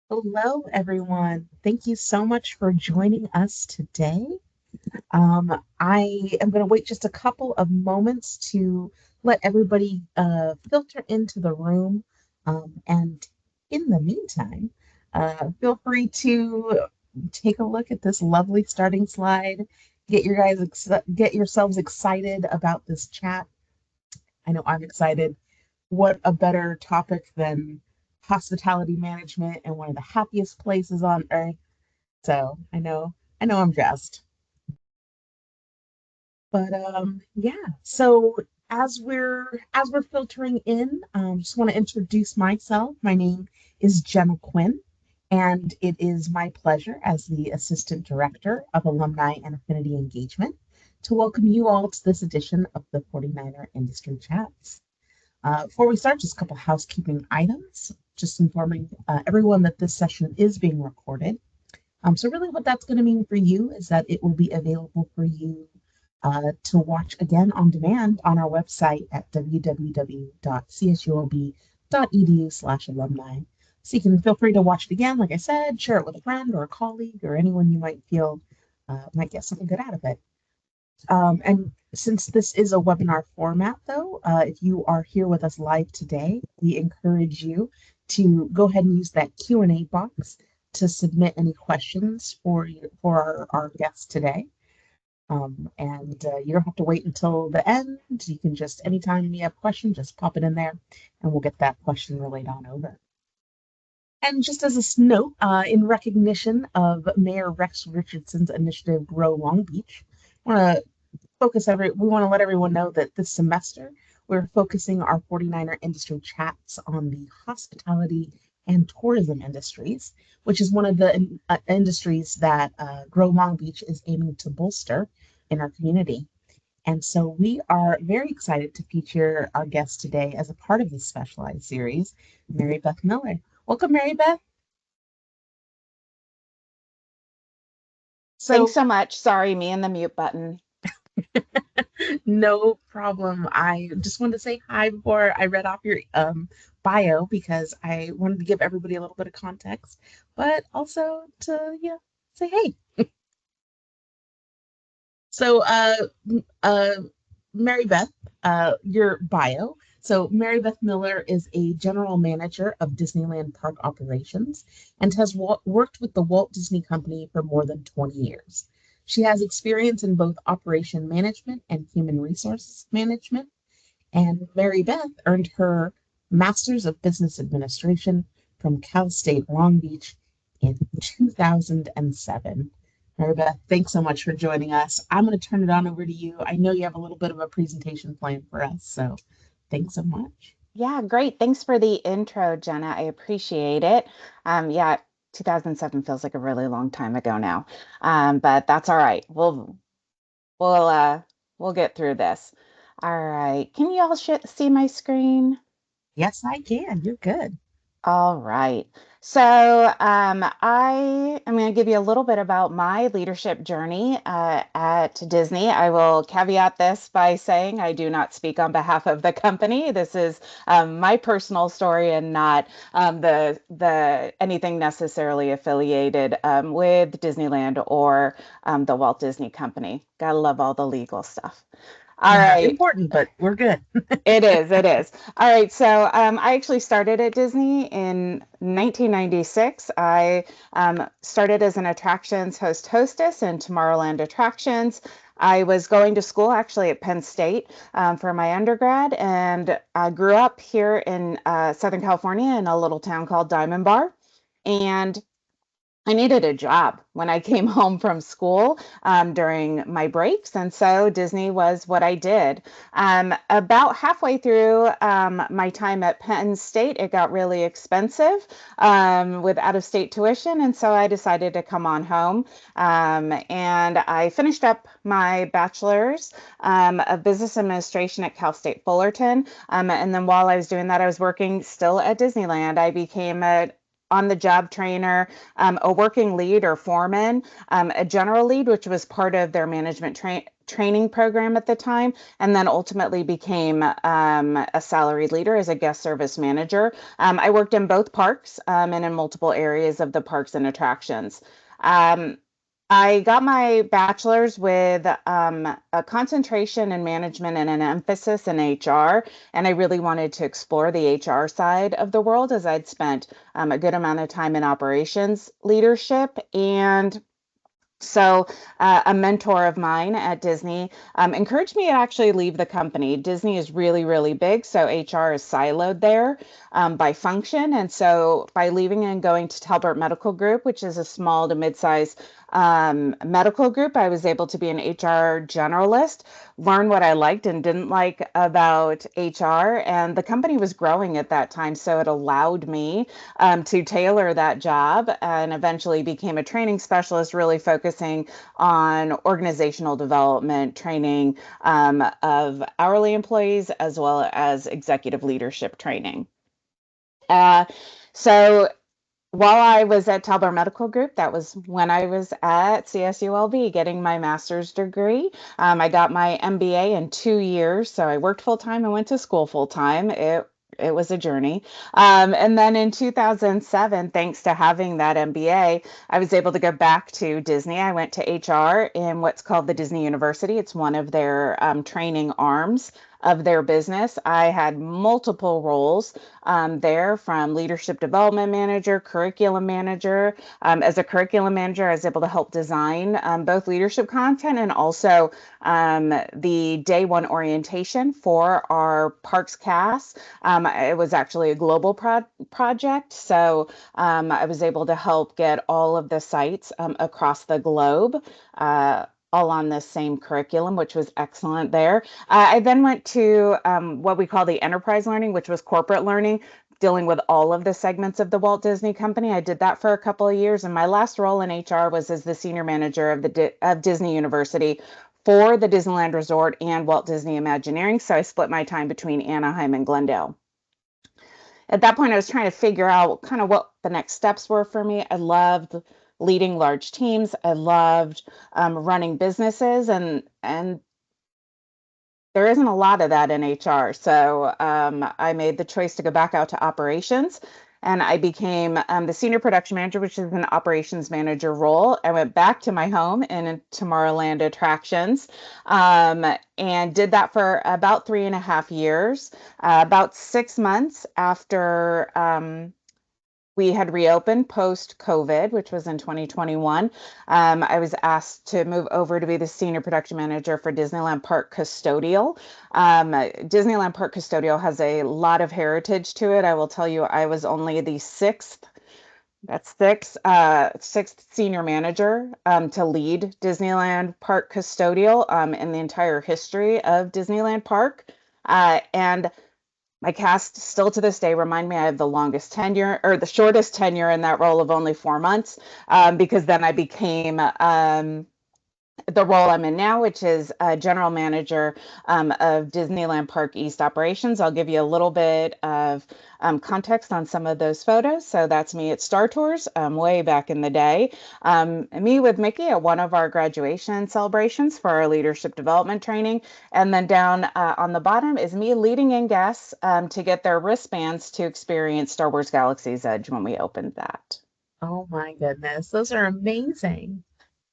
Hello, everyone. Thank you so much for joining us today. I am going to wait just a couple of moments to let everybody filter into the room. And in the meantime, feel free to take a look at this lovely starting slide. Get yourselves excited about this chat. I know I'm excited. What a better topic than hospitality management and one of the happiest places on earth. So I know I'm jazzed. But yeah. So as we're filtering in, just want to introduce myself. My name is Jenna Quinn, and it is my pleasure as the Assistant Director of Alumni and Affinity Engagement to welcome you all to this edition of the 49er Industry Chats. Before we start, just a couple housekeeping items. Just informing everyone that this session is being recorded. So really what that's going to mean for you is that it will be available for you to watch again on demand on our website at www.csulb.edu/alumni. So you can feel free to watch it again, like I said, share it with a friend or a colleague or anyone you might feel might get something good out of it. And since this is a webinar format, though, if you are here with us live today, we encourage you to go ahead and use that Q&A box to submit any questions for our guests today. And you don't have to wait until the end. You can just, anytime you have a question, just pop it in there and we'll get that question relayed on over. And just as a note, in recognition of Mayor Rex Richardson's initiative, Grow Long Beach, I want to we want to let everyone know that this semester we're focusing our 49er industry chats on the hospitality and tourism industries, which is one of the industries that Grow Long Beach is aiming to bolster in our community. And so we are very excited to feature our guest today as a part of this specialized series, Marybeth Miller. Welcome, Marybeth. Thanks So so much. Sorry, me and the mute button. no problem. I just wanted to say hi before I read off your bio because I wanted to give everybody a little bit of context, but also to say hey. So uh Mary Beth, your bio. So Mary Beth Miller is a general manager of Disneyland Park operations and has worked with the Walt Disney Company for more than 20 years. She has experience in both operation management and human resources management, and Mary Beth earned her Master's of Business Administration from Cal State Long Beach in 2007. Mary Beth, thanks so much for joining us. I'm going to turn it on over to you. I know you have a little bit of a presentation planned for us, so thanks so much. Yeah, great. Thanks for the intro, Jenna. I appreciate it. Yeah, 2007 feels like a really long time ago now. But that's all right. We'll uh we'll get through this. All right. Can you all see my screen? Yes, I can. You're good. All right. So, I am going to give you a little bit about my leadership journey at Disney. I will caveat this by saying I do not speak on behalf of the company. This is my personal story and not the anything necessarily affiliated with Disneyland or the Walt Disney Company. Gotta love all the legal stuff. All Not right. important, but we're good. It is, it is. All right, so I actually started at Disney in 1996. I started as an attractions hostess in Tomorrowland Attractions. I was going to school actually at Penn State for my undergrad, and I grew up here in Southern California in a little town called Diamond Bar. And I needed a job when I came home from school during my breaks, and so Disney was what I did. About halfway through my time at Penn State, it got really expensive with out-of-state tuition, and so I decided to come on home. And I finished up my bachelor's of business administration at Cal State Fullerton. And then while I was doing that, I was working still at Disneyland. I became a on the job trainer, a working lead or foreman, a general lead, which was part of their management training program at the time, and then ultimately became a salaried leader as a guest service manager. I worked in both parks and in multiple areas of the parks and attractions. Um, I got my bachelor's with a concentration in management and an emphasis in HR. And I really wanted to explore the HR side of the world, as I'd spent a good amount of time in operations leadership. And so, a mentor of mine at Disney encouraged me to actually leave the company. Disney is really, really big, so HR is siloed there by function. And so, by leaving and going to Talbot Medical Group, which is a small to mid-size medical group, I was able to be an HR generalist, learn what I liked and didn't like about HR. And the company was growing at that time, so it allowed me to tailor that job, and eventually became a training specialist, really focusing on organizational development, training of hourly employees, as well as executive leadership training. Uh, so while I was at Talbot Medical Group, that was when I was at CSULB getting my master's degree. I got my MBA in 2 years, so I worked full time and went to school full time. It was a journey. And then in 2007, thanks to having that MBA, I was able to go back to Disney. I went to HR in what's called the Disney University. It's one of their training arms of their business. I had multiple roles there, from leadership development manager, curriculum manager. As a curriculum manager, I was able to help design both leadership content and also the day one orientation for our parks cast. It was actually a global project, so I was able to help get all of the sites across the globe all on this same curriculum, which was excellent there. I then went to what we call the enterprise learning, which was corporate learning, dealing with all of the segments of the Walt Disney Company. I did that for a couple of years, and my last role in HR was as the senior manager of Disney University for the Disneyland Resort and Walt Disney Imagineering. So I split my time between Anaheim and Glendale. At that point, I was trying to figure out kind of what the next steps were for me. I loved leading large teams. I loved running businesses, and there isn't a lot of that in HR. So I made the choice to go back out to operations, and I became the senior production manager, which is an operations manager role. I went back to my home in Tomorrowland Attractions and did that for about 3.5 years. About 6 months after we had reopened post-COVID, which was in 2021. I was asked to move over to be the senior production manager for Disneyland Park Custodial. Disneyland Park Custodial has a lot of heritage to it. I will tell you, I was only the sixth senior manager to lead Disneyland Park Custodial in the entire history of Disneyland Park. And my cast still to this day remind me I have the longest tenure, or the shortest tenure in that role, of only 4 months, because then I became the role I'm in now, which is general manager of Disneyland Park East operations. I'll give you a little bit of context on some of those photos. So that's me at Star Tours way back in the day. Me with Mickey at one of our graduation celebrations for our leadership development training. And then down on the bottom is me leading in guests to get their wristbands to experience Star Wars Galaxy's Edge when we opened that. Oh my goodness, those are amazing.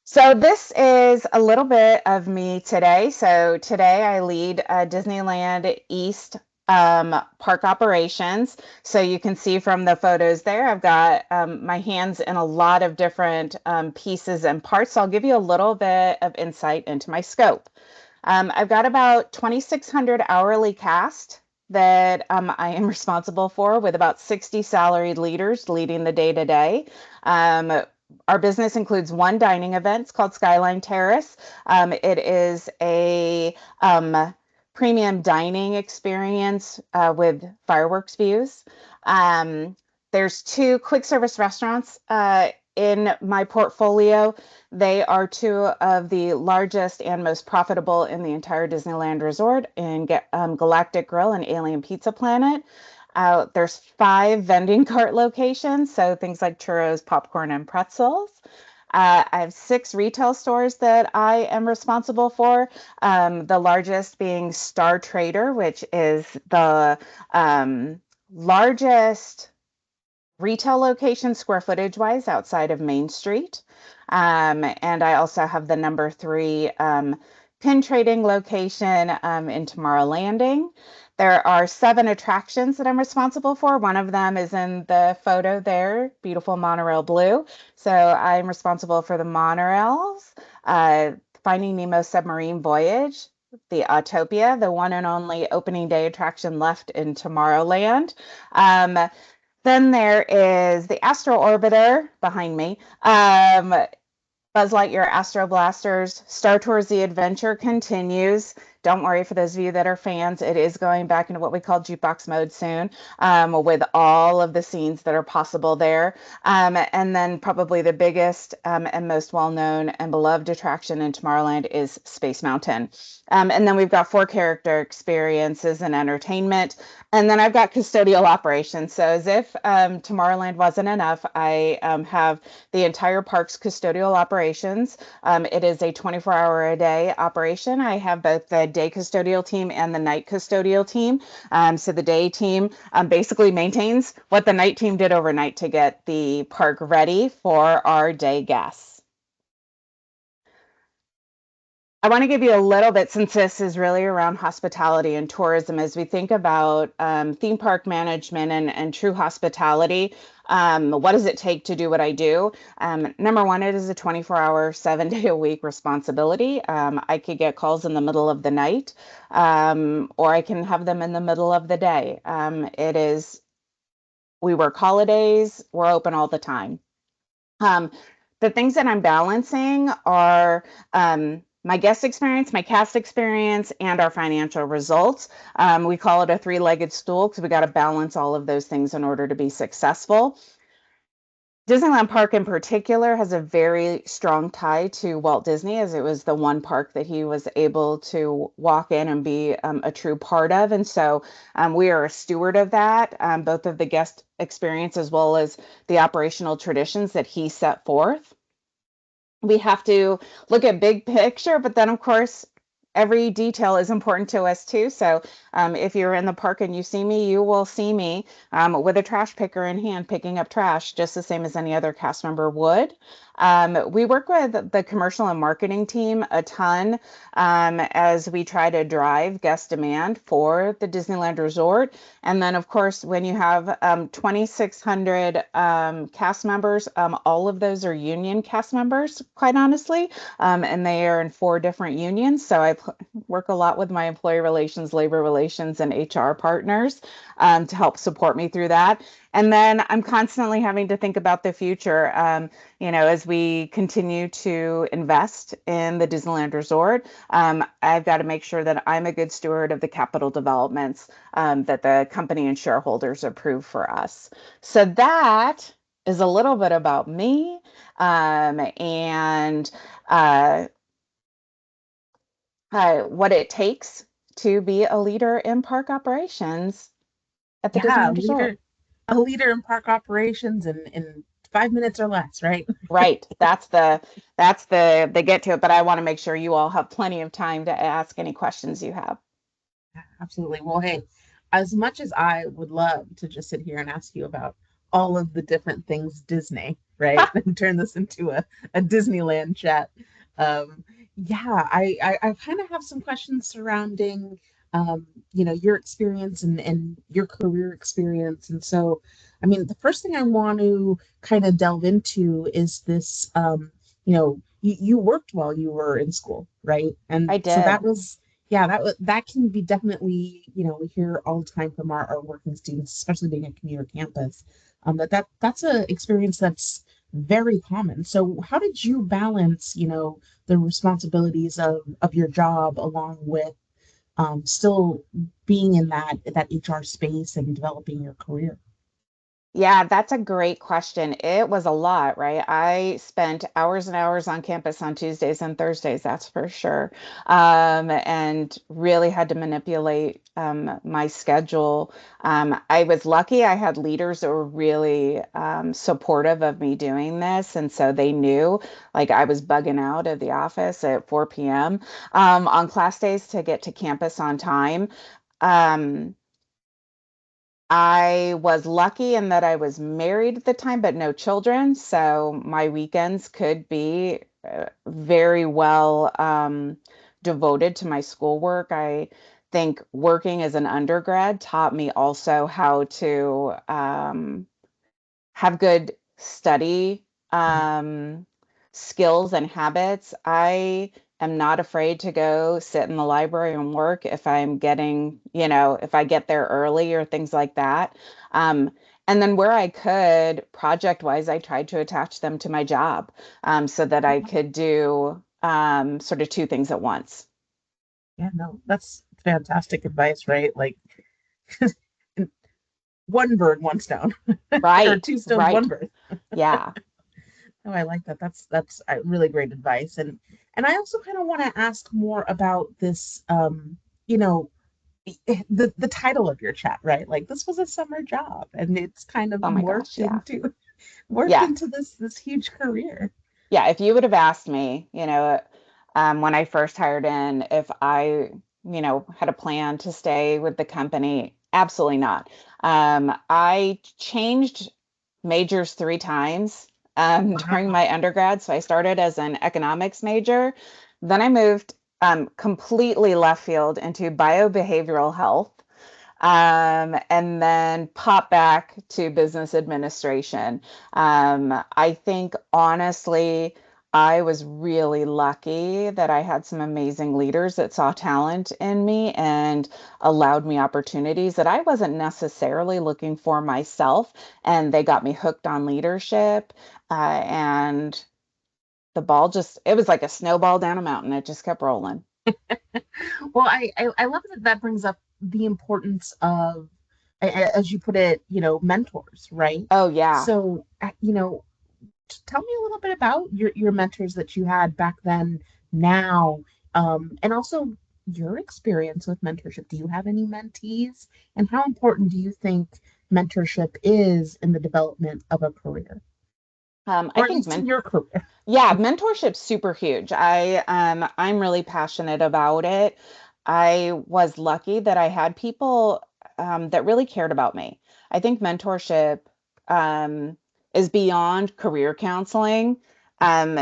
So this is a little bit of me today. So today I lead Disneyland East park operations. So you can see from the photos there, I've got my hands in a lot of different pieces and parts. So I'll give you a little bit of insight into my scope. I've got about 2,600 hourly cast that I am responsible for, with about 60 salaried leaders leading the day-to-day. Our business includes one dining event. It's called Skyline Terrace. It is a premium dining experience with fireworks views. There's two quick service restaurants in my portfolio. They are two of the largest and most profitable in the entire Disneyland Resort, in Galactic Grill and Alien Pizza Planet. There's 5 vending cart locations, so things like churros, popcorn, and pretzels. I have 6 retail stores that I am responsible for. The largest being Star Trader, which is the largest retail location square footage wise outside of Main Street. And I also have the number 3 pin trading location in Tomorrow Landing. There are 7 attractions that I'm responsible for. One of them is in the photo there, beautiful monorail blue. So I'm responsible for the monorails, uh, Finding Nemo Submarine Voyage, the Autopia, the one and only opening day attraction left in Tomorrowland. Then there is the Astro Orbiter behind me. Buzz Lightyear Astro Blasters, Star Tours The Adventure continues. Don't worry, for those of you that are fans, it is going back into what we call jukebox mode soon, with all of the scenes that are possible there. And then probably the biggest and most well-known and beloved attraction in Tomorrowland is Space Mountain. And then we've got 4 character experiences and entertainment. And then I've got custodial operations. So as if Tomorrowland wasn't enough, I have the entire park's custodial operations. It is a 24-hour-a-day operation. I have both the day custodial team and the night custodial team. So the day team basically maintains what the night team did overnight to get the park ready for our day guests. I want to give you a little bit, since this is really around hospitality and tourism, as we think about theme park management and true hospitality. What does it take to do what I do? Number one, it is a 24-hour, 7-day-a-week responsibility. I could get calls in the middle of the night, or I can have them in the middle of the day. We work holidays, we're open all the time. The things that I'm balancing are my guest experience, my cast experience, and our financial results. We call it a 3-legged stool because we got to balance all of those things in order to be successful. Disneyland Park in particular has a very strong tie to Walt Disney, as it was the one park that he was able to walk in and be a true part of. And so we are a steward of that, both of the guest experience as well as the operational traditions that he set forth. We have to look at big picture, but then of course, every detail is important to us too. So if you're in the park and you see me, you will see me with a trash picker in hand, picking up trash, just the same as any other cast member would. We work with the commercial and marketing team a ton as we try to drive guest demand for the Disneyland Resort. And then, of course, when you have 2,600 cast members, all of those are union cast members, quite honestly, and they are in 4 different unions. So I work a lot with my employee relations, labor relations, and HR partners to help support me through that. And then I'm constantly having to think about the future, as we continue to invest in the Disneyland Resort. I've got to make sure that I'm a good steward of the capital developments that the company and shareholders approve for us. So that is a little bit about me and what it takes to be a leader in park operations at the Yeah, Disneyland Resort. a leader in park operations in 5 minutes or less, right? Right. That's the get to it. But I want to make sure you all have plenty of time to ask any questions you have. Absolutely. Well, hey, as much as I would love to just sit here and ask you about all of the different things Disney, right? And turn this into a Disneyland chat. Yeah, I kind of have some questions surrounding your experience and your career experience. And so, I mean, the first thing I want to kind of delve into is this you worked while you were in school, right? And I so did. yeah, that can be definitely, we hear all the time from our working students, especially being a commuter campus, that's a experience that's very common. So how did you balance, the responsibilities of your job along with still being in that HR space and developing your career? Yeah, that's a great question. It was a lot, right? I spent hours and hours on campus on Tuesdays and Thursdays, that's for sure. And really had to manipulate my schedule. I was lucky I had leaders that were really supportive of me doing this. And so they knew like I was bugging out of the office at 4 p.m. On class days to get to campus on time. Um, I was lucky in that I was married at the time, but no children. So my weekends could be very well devoted to my schoolwork. I think working as an undergrad taught me also how to have good study skills and habits. I am not afraid to go sit in the library and work if I'm getting, if I get there early or things like that. Um, and then where I could, project wise, I tried to attach them to my job so that I could do sort of two things at once. Yeah, no, that's fantastic advice, right? Like one bird, one stone, or Right, two stones, one right. bird. Yeah. Oh, I like that. That's really great advice. And I also kind of want to ask more about this, you know, the title of your chat, right? Like this was a summer job, and it's kind of Oh my gosh. morphed Yeah. into morphed Yeah. into this huge career. Yeah, if you would have asked me, when I first hired in, if I, had a plan to stay with the company, absolutely not. I changed majors 3 times during Wow. my undergrad. So I started as an economics major, then I moved completely left field into biobehavioral health and then pop back to business administration. I think honestly, I was really lucky that I had some amazing leaders that saw talent in me and allowed me opportunities that I wasn't necessarily looking for myself. And they got me hooked on leadership. And the ball just, it was like a snowball down a mountain. It just kept rolling. Well, I love that that brings up the importance of, as you put it, mentors, right? Oh, yeah. So, tell me a little bit about your mentors that you had back then, now, and also your experience with mentorship. Do you have any mentees? And how important do you think mentorship is in the development of a career, I or at think least in your career? Yeah, mentorship's super huge. I'm really passionate about it. I was lucky that I had people that really cared about me. I think mentorship um, is beyond career counseling. Um,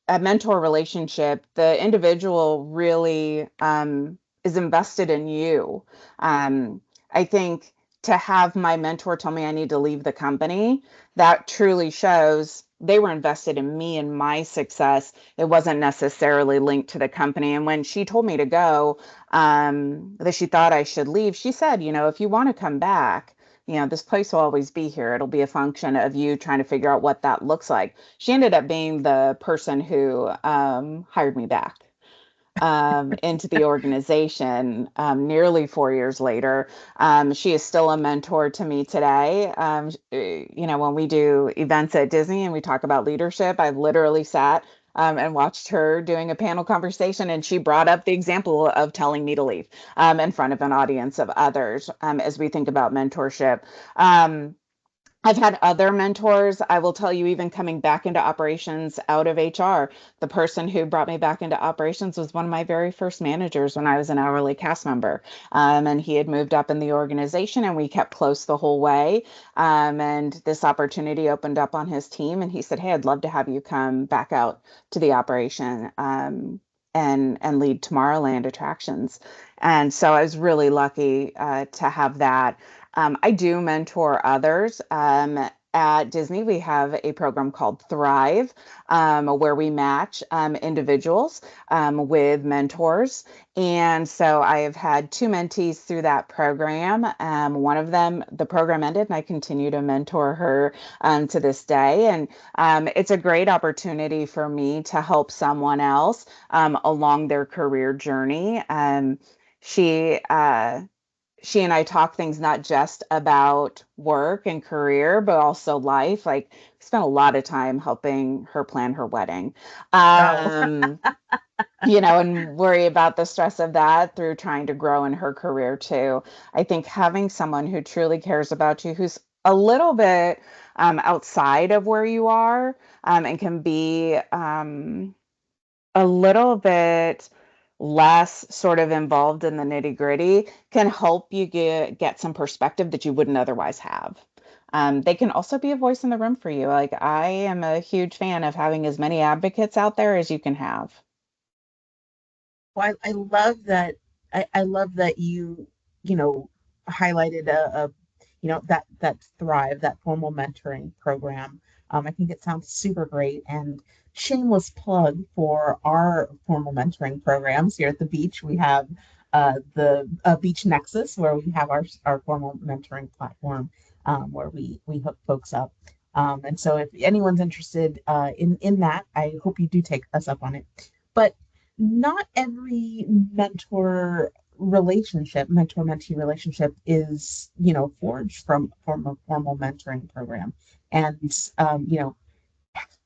a mentor relationship, the individual really is invested in you. I think to have my mentor tell me I need to leave the company, that truly shows they were invested in me and my success. It wasn't necessarily linked to the company. And when she told me to go, that she thought I should leave, she said, if you want to come back, this place will always be here. It'll be a function of you trying to figure out what that looks like. She ended up being the person who hired me back into the organization nearly 4 years later. She is still a mentor to me today. When we do events at Disney and we talk about leadership, I've literally sat and watched her doing a panel conversation, and she brought up the example of telling me to leave in front of an audience of others as we think about mentorship. I've had other mentors. I will tell you, even coming back into operations out of HR, the person who brought me back into operations was one of my very first managers when I was an hourly cast member. And he had moved up in the organization, and we kept close the whole way. And this opportunity opened up on his team, and he said, "Hey, I'd love to have you come back out to the operation and lead Tomorrowland attractions." And so I was really lucky to have that. I do mentor others. At Disney, we have a program called Thrive, where we match individuals with mentors. And so I have had two mentees through that program. One of them, the program ended, and I continue to mentor her to this day. And it's a great opportunity for me to help someone else along their career journey. She she and I talk things not just about work and career, but also life. Like, we spent a lot of time helping her plan her wedding. Oh, Um, and worry about the stress of that through trying to grow in her career too. I think having someone who truly cares about you, who's a little bit outside of where you are, and can be a little bit less sort of involved in the nitty gritty, can help you get some perspective that you wouldn't otherwise have. They can also be a voice in the room for you. Like, I am a huge fan of having as many advocates out there as you can have. well, I love that. I love that you know, highlighted that Thrive, that formal mentoring program. I think it sounds super great. And shameless plug for our formal mentoring programs here at the beach. We have the Beach Nexus, where we have our formal mentoring platform, where we hook folks up. And so, if anyone's interested in that, I hope you do take us up on it. But not every mentor mentee relationship is, forged from a formal mentoring program. And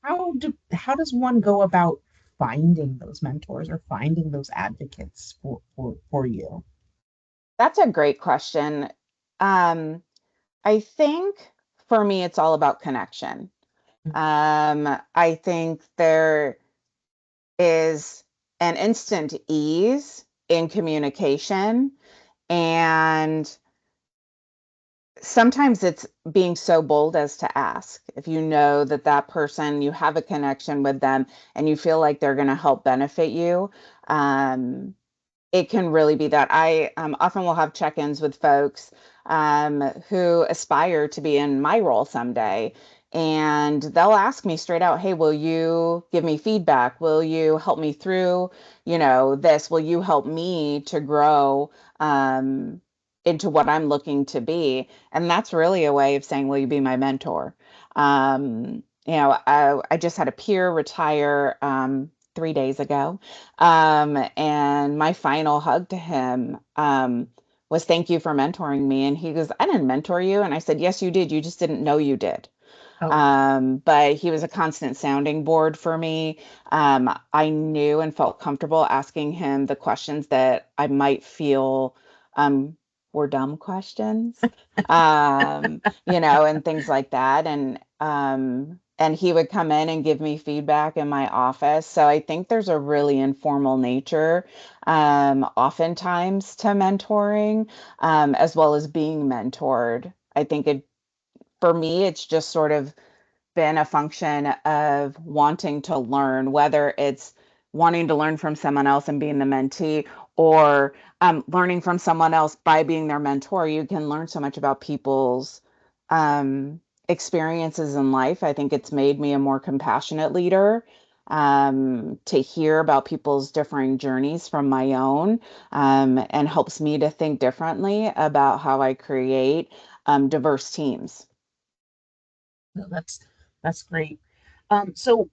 how does one go about finding those mentors or finding those advocates for you? That's a great question. Um, I think for me, it's all about connection. I think there is an instant ease in communication, and sometimes it's being so bold as to ask. If you know that that person, you have a connection with them and you feel like they're going to help benefit you, um, it can really be that. I often will have check-ins with folks who aspire to be in my role someday. And they'll ask me straight out, hey, will you give me feedback? Will you help me through, this? Will you help me to grow into what I'm looking to be? And that's really a way of saying, will you be my mentor? I just had a peer retire 3 days ago. And my final hug to him was thank you for mentoring me. And he goes, I didn't mentor you. And I said, yes, you did. You just didn't know you did. Oh, But he was a constant sounding board for me. I knew and felt comfortable asking him the questions that I might feel were dumb questions, and things like that. And he would come in and give me feedback in my office. So I think there's a really informal nature, oftentimes to mentoring, as well as being mentored. I think for me, it's just sort of been a function of wanting to learn, whether it's wanting to learn from someone else and being the mentee, or learning from someone else by being their mentor. You can learn so much about people's um, experiences in life. I think it's made me a more compassionate leader. To hear about people's differing journeys from my own, and helps me to think differently about how I create diverse teams. no, that's great. So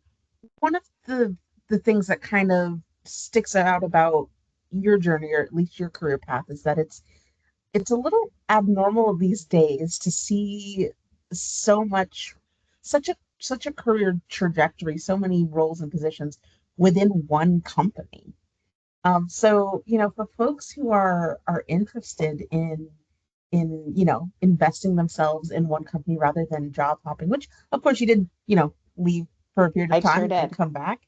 one of the things that kind of sticks out about your journey, or at least your career path, is that it's a little abnormal these days to see so much such a career trajectory, so many roles and positions within one company. So, for folks who are interested in investing themselves in one company rather than job hopping, which of course you did, leave for a period of I sure time and did. come back.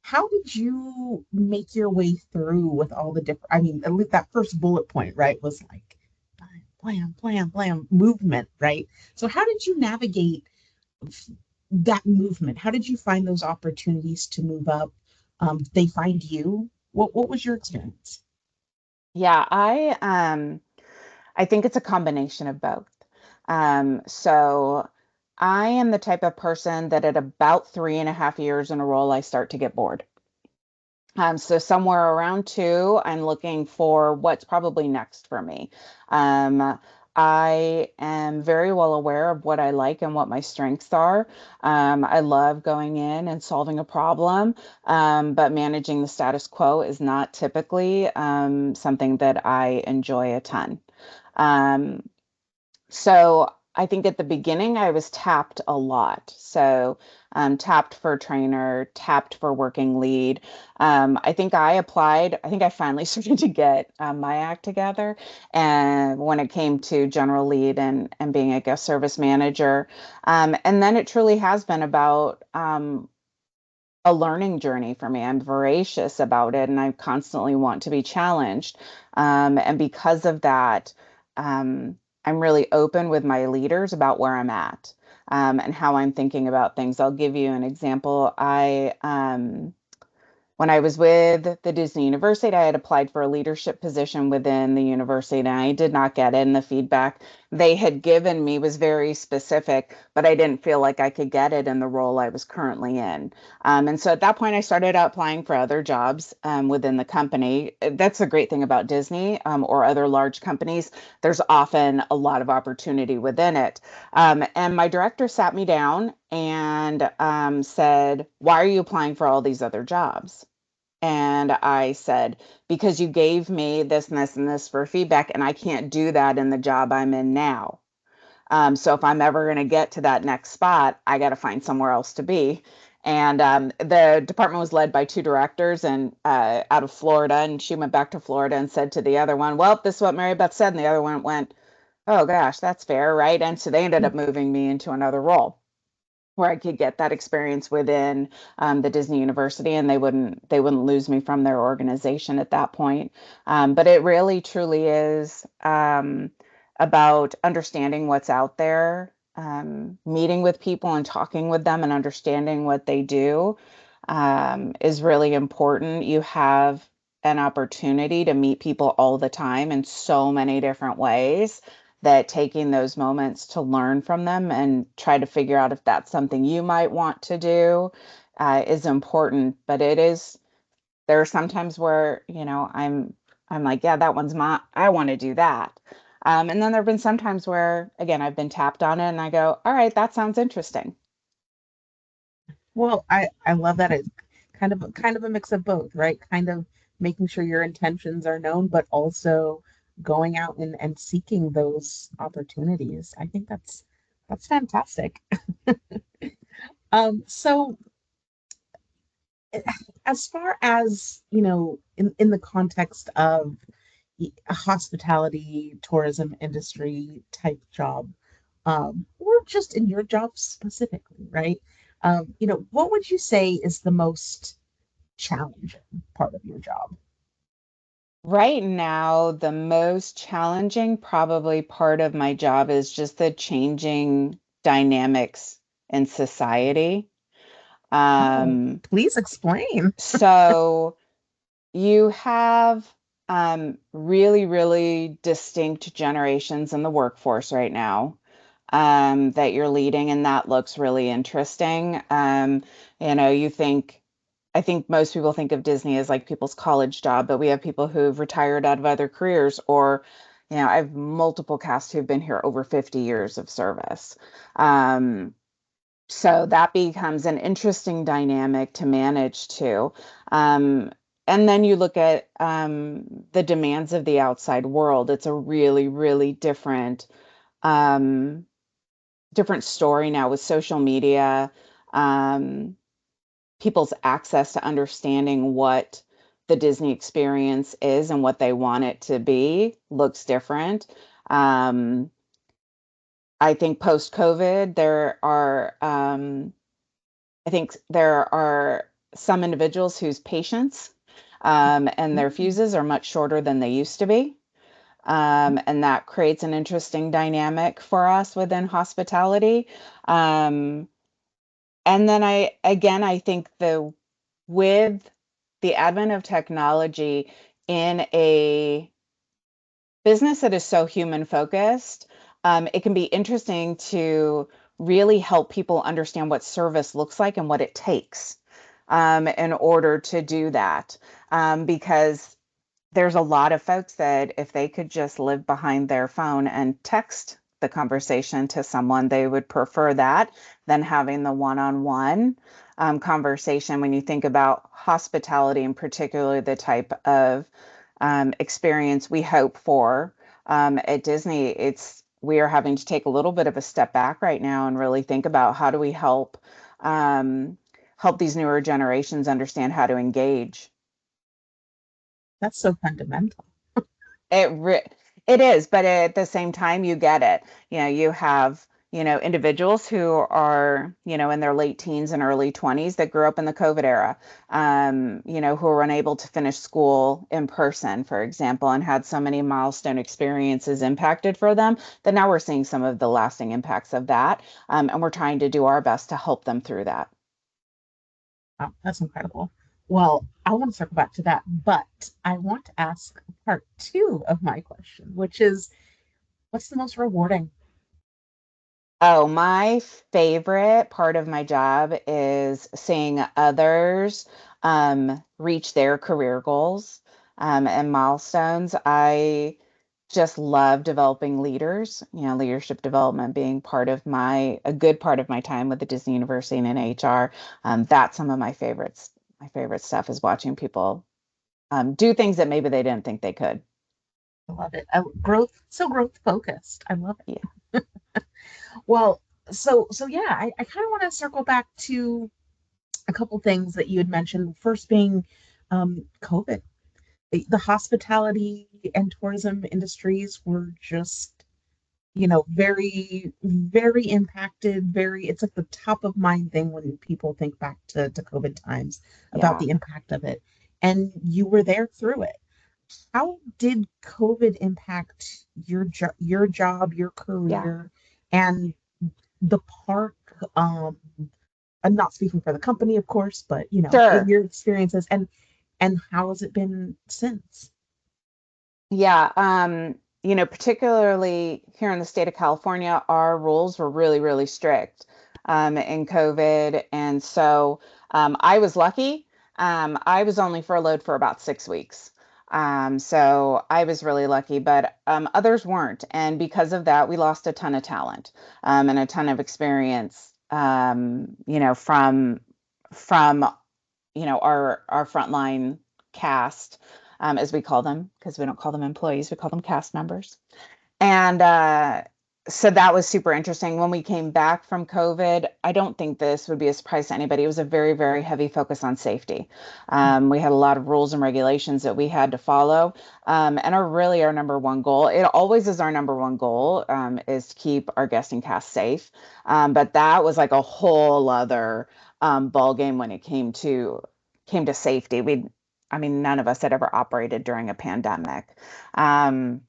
How did you make your way through with all the different, I mean, at least that first bullet point, right, was like blam, blam, blam, movement, right? So how did you navigate that movement? How did you find those opportunities to move up? Did they find you? What was your experience? Yeah, I think it's a combination of both. So I am the type of person that at about 3.5 years in a role, I start to get bored. So somewhere around two, I'm looking for what's probably next for me. Um, I am very well aware of what I like and what my strengths are. I love going in and solving a problem, but managing the status quo is not typically something that I enjoy a ton. Um, so I think at the beginning I was tapped a lot. So tapped for trainer, tapped for working lead. I think I applied, I think I finally started to get my act together. And when it came to general lead and being a guest service manager. And then it truly has been about a learning journey for me. I'm voracious about it and I constantly want to be challenged. And because of that, um, I'm really open with my leaders about where I'm at and how I'm thinking about things. I'll give you an example. When I was with the Disney University, I had applied for a leadership position within the university and I did not get it. And the feedback they had given me was very specific, but I didn't feel like I could get it in the role I was currently in. And so at that point, I started applying for other jobs within the company. That's the great thing about Disney or other large companies. There's often a lot of opportunity within it. And my director sat me down and said, "Why are you applying for all these other jobs?" And I said, "Because you gave me this and this and this for feedback, and I can't do that in the job I'm in now. So if I'm ever going to get to that next spot, I got to find somewhere else to be." And the department was led by two directors and out of Florida. And she went back to Florida and said to the other one, "Well, this is what Mary Beth said." And the other one went, "Oh gosh, that's fair, right?" And so they ended up moving me into another role where I could get that experience within the Disney University, and they wouldn't lose me from their organization at that point. But it really truly is about understanding what's out there, meeting with people and talking with them, and understanding what they do is really important. You have an opportunity to meet people all the time in so many different ways that taking those moments to learn from them and try to figure out if that's something you might want to do is important. But it is, there are sometimes where, I'm like, yeah, that one's my, I want to do that. And then there have been some times where, again, I've been tapped on it and I go, all right, that sounds interesting. Well, I love that it's kind of a mix of both, right? Kind of making sure your intentions are known, but also going out and seeking those opportunities. I think that's fantastic. So as far as, in the context of a hospitality, tourism industry type job, or just in your job specifically, right? What would you say is the most challenging part of your job? Right now, the most challenging probably part of my job is just the changing dynamics in society. Oh, Um, please explain. so you have really, really distinct generations in the workforce right now that you're leading, and that looks really interesting. You think, I think most people think of Disney as like people's college job, but we have people who've retired out of other careers, or, I have multiple cast who've been here over 50 years of service. Um, so that becomes an interesting dynamic to manage too. Um, and then you look at the demands of the outside world. It's a really, really um, different story now with social media, um, people's access to understanding what the Disney experience is and what they want it to be looks different. Um, I think post COVID, I think there are some individuals whose patience and their Mm, fuses are much shorter than they used to be. And that creates an interesting dynamic for us within hospitality. Um, and then I think with the advent of technology in a business that is so human focused, it can be interesting to really help people understand what service looks like and what it takes in order to do that. Because there's a lot of folks that if they could just live behind their phone and text the conversation to someone, they would prefer that than having the one-on-one conversation. When you think about hospitality, and particularly the type of experience we hope for at Disney, we are having to take a little bit of a step back right now and really think about how do we um, help these newer generations understand how to engage. That's so fundamental. It re it is, but at the same time, you get it. You have, individuals who are, in their late teens and early 20s that grew up in the COVID era, who were unable to finish school in person, for example, and had so many milestone experiences impacted for them that now we're seeing some of the lasting impacts of that. And we're trying to do our best to help them through that. Wow, that's incredible. Well, I want to circle back to that, but I want to ask part two of my question, which is what's the most rewarding? Oh, my favorite part of my job is seeing others reach their career goals and milestones. I just love developing leaders, leadership development being a good part of my time with the Disney University and in HR. That's some of my favorites. My favorite stuff is watching people do things that maybe they didn't think they could. I love it. Growth, so growth focused. I love Yeah, it. Well, so yeah, I kind of want to circle back to a couple things that you had mentioned. First being COVID. The hospitality and tourism industries were just, very, very impacted. It's like the top of mind thing when people think back to COVID times about yeah, the impact of it. And you were there through it. How did COVID impact your job, your yeah. career, and the park? I'm not speaking for the company, of course, but in Sure. your experiences, and how has it been since? Yeah, particularly here in the state of California, our rules were really, really strict in COVID. And so I was lucky. I was only furloughed for about 6 weeks. So I was really lucky, but others weren't. And because of that, we lost a ton of talent and a ton of experience, from our frontline cast, as we call them, because we don't call them employees, we call them cast members. And so that was super interesting. When we came back from COVID, I don't think this would be a surprise to anybody. It was a very, very heavy focus on safety. We had a lot of rules and regulations that we had to follow, and are really our number one goal. It always is our number one goal, is to keep our guests and cast safe. But that was like a whole other ball game when it came to safety. I mean, none of us had ever operated during a pandemic. Um,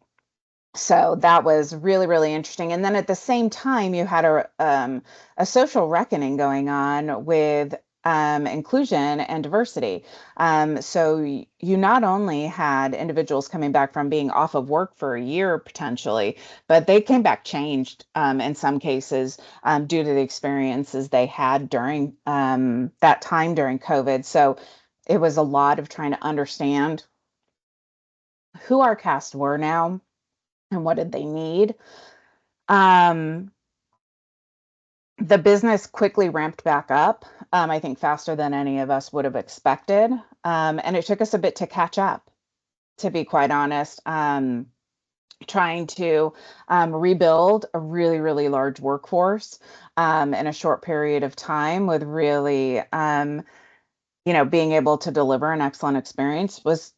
so that was really, really interesting. And then at the same time, you had a social reckoning going on with inclusion and diversity. You not only had individuals coming back from being off of work for a year potentially, but they came back changed in some cases due to the experiences they had during that time during COVID. So it was a lot of trying to understand who our cast were now and what did they need. Um, the business quickly ramped back up, I think faster than any of us would have expected. And it took us a bit to catch up, to be quite honest. Trying to rebuild a really, really large workforce in a short period of time with really being able to deliver an excellent experience was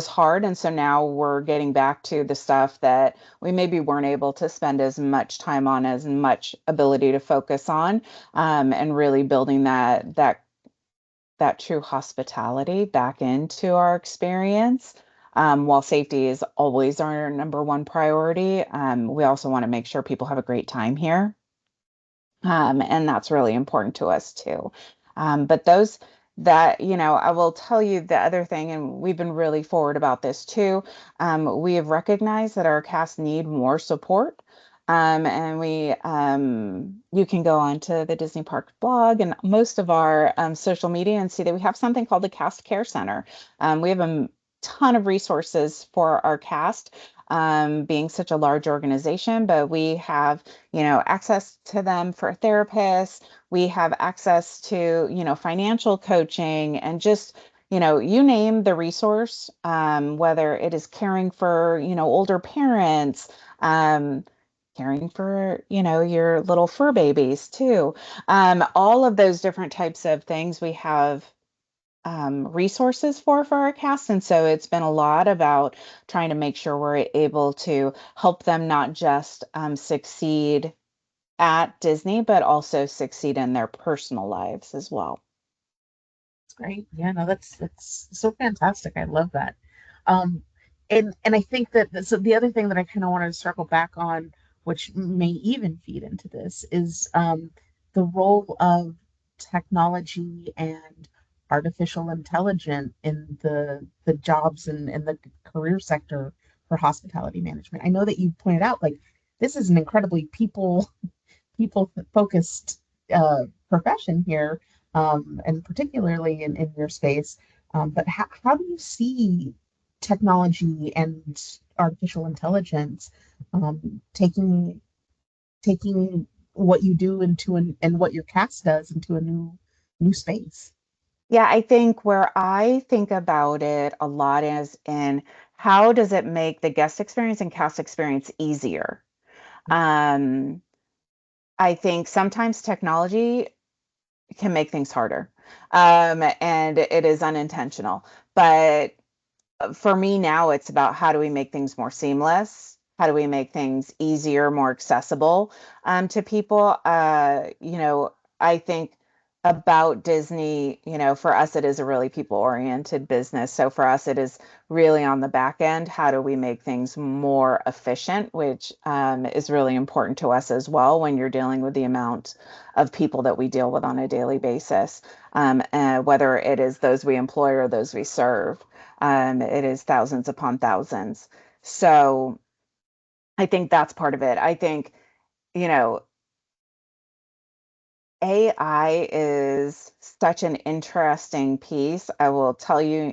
hard. And so now we're getting back to the stuff that we maybe weren't able to spend as much time on, as much ability to focus on, and really building that true hospitality back into our experience. While safety is always our number one priority, we also want to make sure people have a great time here. And that's really important to us too. But those that, I will tell you the other thing, and we've been really forward about this too. We have recognized that our cast need more support. And you can go onto the Disney Parks blog and most of our social media and see that we have something called the Cast Care Center. We have ton of resources for our cast, being such a large organization, but we have, access to them for therapists. We have access to, financial coaching and just, you name the resource, whether it is caring for, older parents, um, caring for, your little fur babies too. All of those different types of things we have resources for our cast. And so it's been a lot about trying to make sure we're able to help them not just succeed at Disney, but also succeed in their personal lives as well. It's great. Yeah, no, that's so fantastic. I love that. Um, and I think that so the other thing that I kind of wanted to circle back on, which may even feed into this, is the role of technology and artificial intelligence in the jobs and the career sector for hospitality management. I know that you pointed out like this is an incredibly people focused profession here, and particularly in your space. But how do you see technology and artificial intelligence taking what you do into and what your cast does into a new space? Yeah, I think where I think about it a lot is in how does it make the guest experience and cast experience easier? Um, I think sometimes technology can make things harder, and it is unintentional. But for me now, it's about how do we make things more seamless? How do we make things easier, more accessible to people? I think about Disney, for us, it is a really people-oriented business. So for us, it is really on the back end. How do we make things more efficient, which is really important to us as well when you're dealing with the amount of people that we deal with on a daily basis, whether it is those we employ or those we serve. It is thousands upon thousands. So I think that's part of it. I think, you know, AI is such an interesting piece. I will tell you,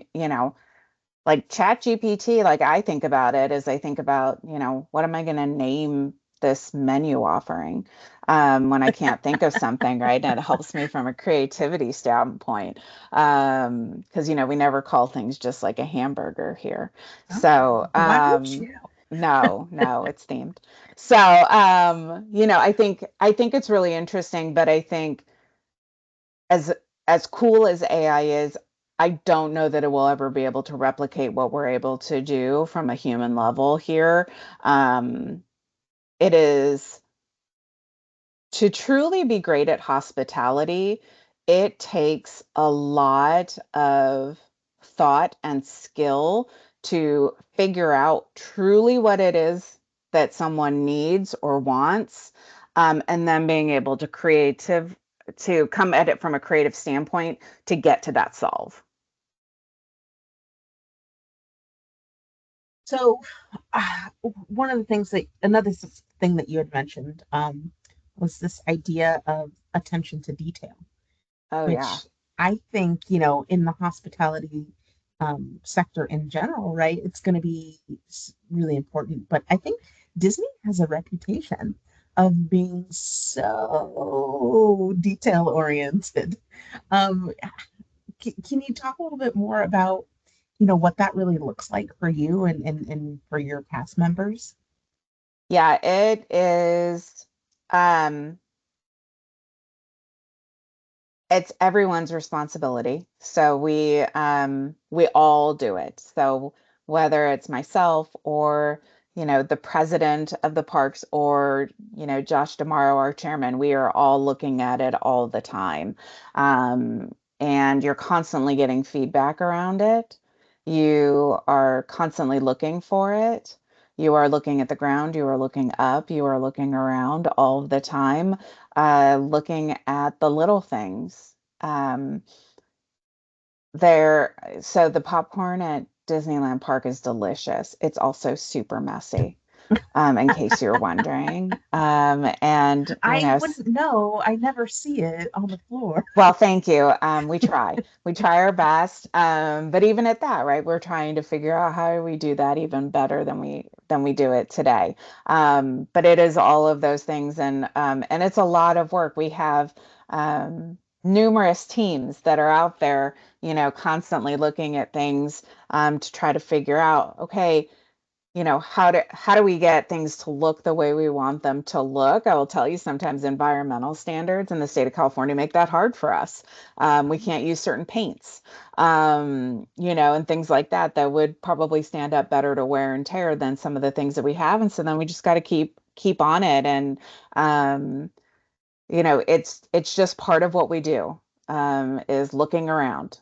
like Chat GPT, like I think about it as I think about, what am I going to name this menu offering when I can't think of something, right? And it helps me from a creativity standpoint. Because, we never call things just like a hamburger here. Oh, So, why would you? no, no, it's themed. So, I think it's really interesting, but I think as as cool as AI is, I don't know that it will ever be able to replicate what we're able to do from a human level here. It is to truly be great at hospitality, it takes a lot of thought and skill to figure out truly what it is that someone needs or wants, and then being able to come at it from a creative standpoint to get to that solve. So, one of the things that another thing that you had mentioned was this idea of attention to detail, Oh yeah. which I think, in the hospitality sector in general, right, it's going to be really important. But I think Disney has a reputation of being so detail oriented. Um, can you talk a little bit more about, what that really looks like for you and for your cast members? Yeah, it is. Um, it's everyone's responsibility. So we all do it. So whether it's myself or the president of the parks or Josh Damaro, our chairman, we are all looking at it all the time. And you're constantly getting feedback around it. You are constantly looking for it. You are looking at the ground, you are looking up, you are looking around all the time, looking at the little things. Um, so the popcorn at Disneyland Park is delicious. It's also super messy. in case you're wondering. And, I wouldn't know. I never see it on the floor. well, thank you. We try. We try our best. But even at that, right, we're trying to figure out how do we do that even better than we do it today. But it is all of those things, and it's a lot of work. We have numerous teams that are out there, constantly looking at things to try to figure out, okay, how do we get things to look the way we want them to look? I will tell you, sometimes environmental standards in the state of California make that hard for us. We can't use certain paints, and things like that that would probably stand up better to wear and tear than some of the things that we have. And so then we just got to keep on it, and um, it's just part of what we do, is looking around.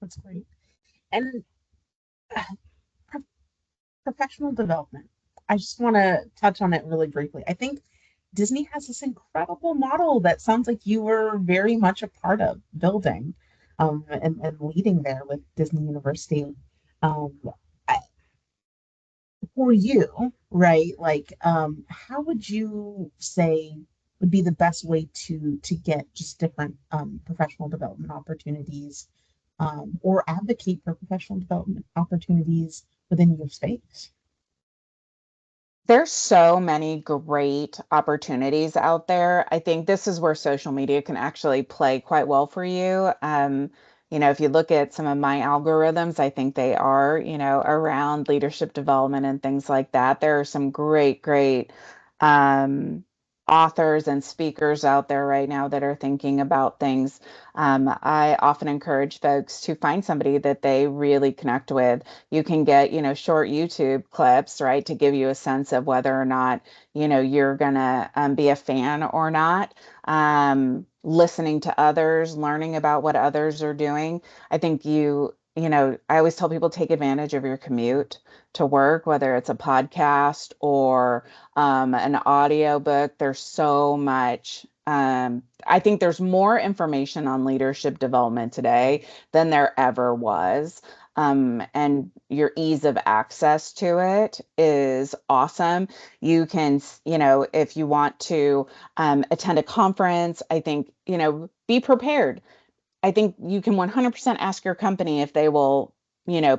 That's great. And pro- professional development. I just want to touch on it really briefly. I think Disney has this incredible model that sounds like you were very much a part of building and leading there with Disney University. Um, for you, right? Like, how would you say would be the best way to get just different professional development opportunities, or advocate for professional development opportunities within your space? There's so many great opportunities out there. I think this is where social media can actually play quite well for you. If you look at some of my algorithms, I think they are, around leadership development and things like that. There are some great, great um, authors and speakers out there right now that are thinking about things. I often encourage folks to find somebody that they really connect with. You can get, short YouTube clips, right, to give you a sense of whether or not, you're gonna be a fan or not. Listening to others, learning about what others are doing. I think I always tell people, take advantage of your commute to work, whether it's a podcast or an audio book. There's so much. I think there's more information on leadership development today than there ever was. And your ease of access to it is awesome. You can, if you want to attend a conference, I think, be prepared. I think you can 100% ask your company if they will,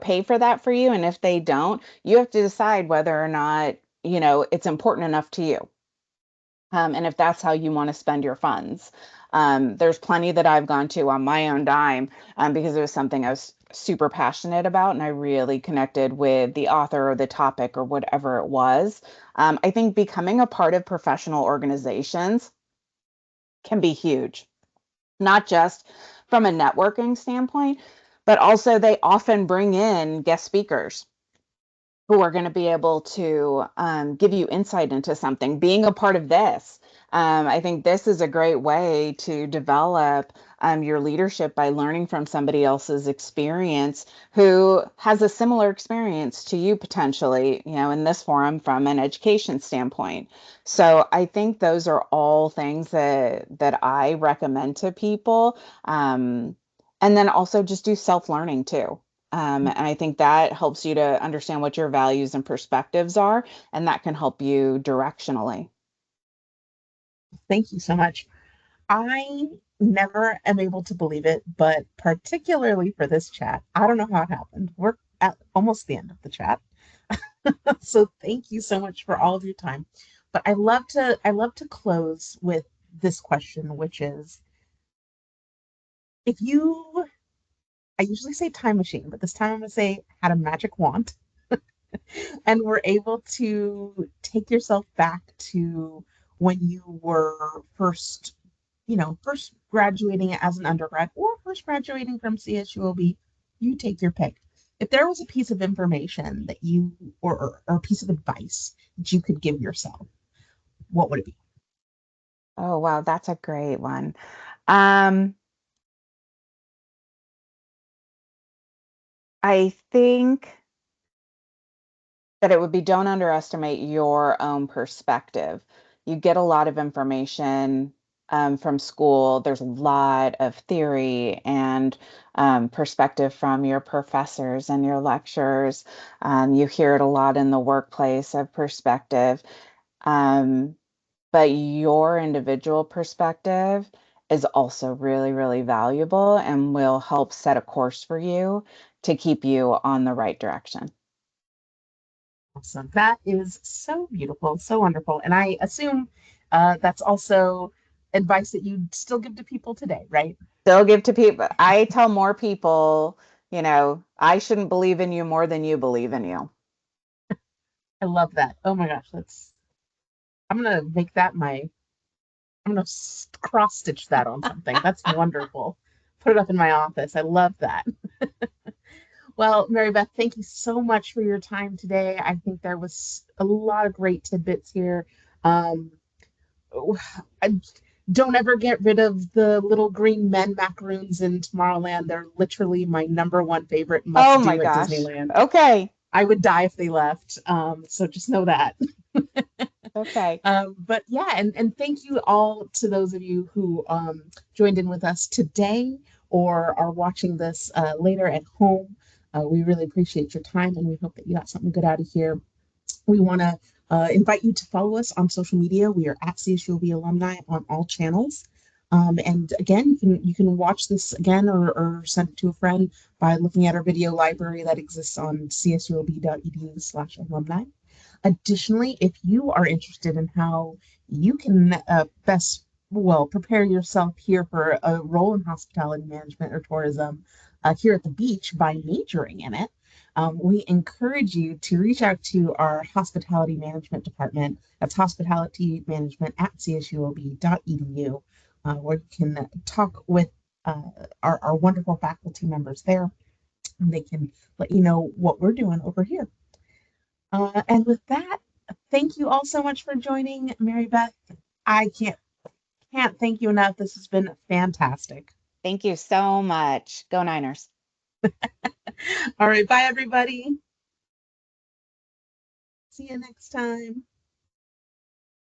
pay for that for you. And if they don't, you have to decide whether or not, it's important enough to you. And if that's how you want to spend your funds. There's plenty that I've gone to on my own dime, because it was something I was super passionate about and I really connected with the author or the topic or whatever it was. I think becoming a part of professional organizations can be huge, not just from a networking standpoint, but also they often bring in guest speakers who are going to be able to give you insight into something. Being a part of this, I think this is a great way to develop your leadership by learning from somebody else's experience who has a similar experience to you potentially, in this forum from an education standpoint. So I think those are all things that I recommend to people. And then also just do self-learning too. And I think that helps you to understand what your values and perspectives are, and that can help you directionally. Thank you so much. I never am able to believe it, but particularly for this chat, I don't know how it happened. We're at almost the end of the chat. So thank you so much for all of your time. But I love to close with this question, which is, if you, I usually say time machine, but this time I'm gonna say had a magic wand and were able to take yourself back to when you were first graduating as an undergrad or first graduating from CSULB, you take your pick. If there was a piece of information that you, or a piece of advice that you could give yourself, what would it be? Oh, wow, that's a great one. Um, I think that it would be, don't underestimate your own perspective. You get a lot of information from school. There's a lot of theory and perspective from your professors and your lecturers. You hear it a lot in the workplace of perspective. Um, but your individual perspective is also really, really valuable and will help set a course for you to keep you on the right direction. Awesome. That is so beautiful, so wonderful. And I assume that's also advice that you still give to people today, right? Still give to people. I tell more people, I shouldn't believe in you more than you believe in you. I love that. Oh my gosh, I'm gonna make that I'm gonna cross stitch that on something. That's wonderful. Put it up in my office. I love that. Well, Mary Beth, thank you so much for your time today. I think there was a lot of great tidbits here. Um, I don't ever get rid of the little green men macaroons in Tomorrowland. They're literally my number one favorite Oh must my do at gosh. Disneyland. Okay. I would die if they left. So just know that. Okay. But yeah, and thank you all to those of you who joined in with us today or are watching this later at home. We really appreciate your time and we hope that you got something good out of here. We want to invite you to follow us on social media. We are at CSULB alumni on all channels. And again, you can watch this again or send it to a friend by looking at our video library that exists on csulb.edu/alumni. Additionally, if you are interested in how you can best prepare yourself here for a role in hospitality management or tourism here at the beach by majoring in it, we encourage you to reach out to our hospitality management department. That's hospitality management at csulb.edu, where you can talk with uh, our wonderful faculty members there, and they can let you know what we're doing over here. And with that, thank you all so much for joining, Mary Beth. I can't thank you enough. This has been fantastic. Thank you so much. Go Niners. All right, bye everybody. See you next time.